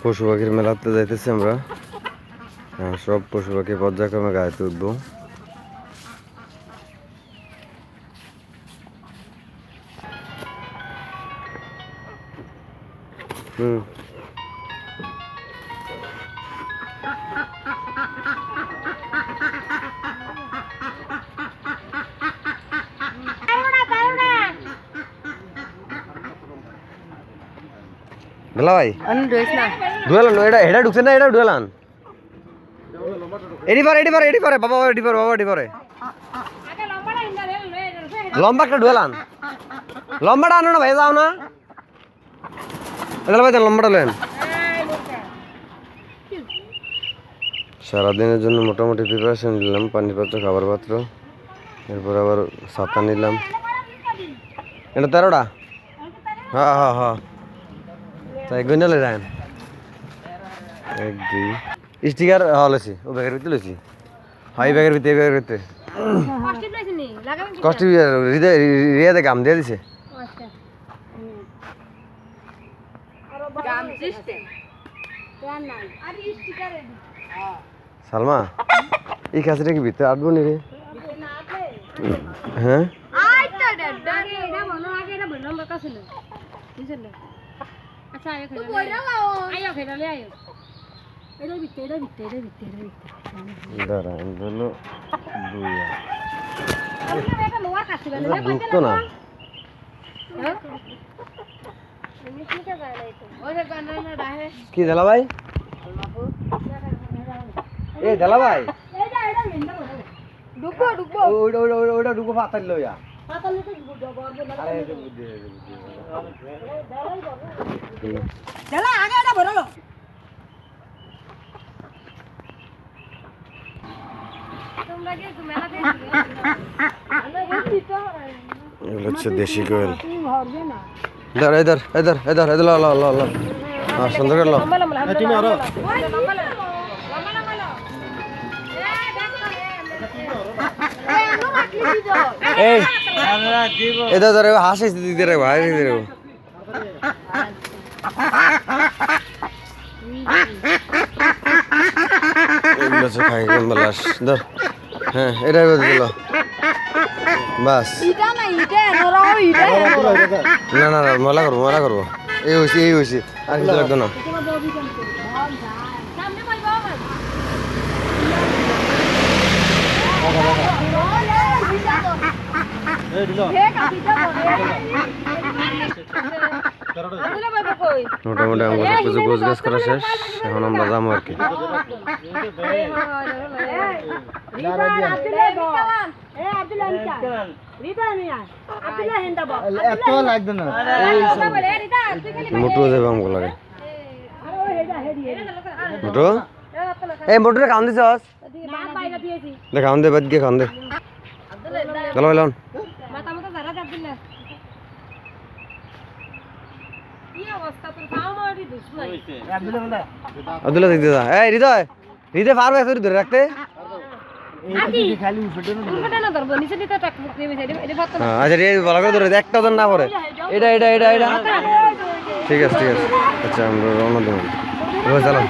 পশু পাখির মেলাতে যাইতেছি আমরা। সব পশু পাখি পর্যায়ক্রমে গাড়িতে উঠবো। ঢালা ভাই ডুয়েলান এটা ঢুকছে না, এটা ডুয়েলান এডি পারে বাবা এডি পারে লম্বা একটা ডুয়েলান। লম্বাটা আনো না ভাই, যাও না ভাই, লম্বাটা লেন। সারাদিনের জন্য মোটামুটি প্রিপারেশন নিলাম, পানির পাত্র, খাবার পাত্র, এরপর আবার ছাতা নিলাম। এটা 13টা। হ্যাঁ তাই গইনালে যান। 1 2 স্টিকার হলেছি ও ব্যাগের ভিতরে লইছি। হাই ব্যাগের ভিতরে কষ্ট রিয়াতে গাম দিয়ে দিছে। সালমা এই কাজটা কি ভিতরে আটবো নি রে? হ্যাঁ ঢুকতো না। কি দেলা ভাই? এই দেলা ভাই ওইটা ঢুকবো পাতাল লইয়া। এগুলো হচ্ছে দেশি কোয়েল। সুন্দর করে হাসি দিতে রে ভাই, খাই ধর। হ্যাঁ এটাই দিল বাস। না ময়লা করবো এই হয়েছে আর কিছু লাগতো না। মোটামুটি আমার কিছু গোছ গাছ করা শেষ, এখন আমরা যাবো আর কি। মোটু যাবে আমাকে লাগে। মোটু এই মোটুরে খাওয়ান দিছ দে, খাওয়ান দে, বাদ গিয়ে খাওয়ান দে। চলো ভাইলাম আব্দুল্লাহ দেখতে যা। এই হৃদয় পারবে ধরে রাখতে? আচ্ছা ভালো করে ধরে একটা ওজন না পরে। এটা ঠিক আছে আচ্ছা আমরা রওনা দেবো। চলো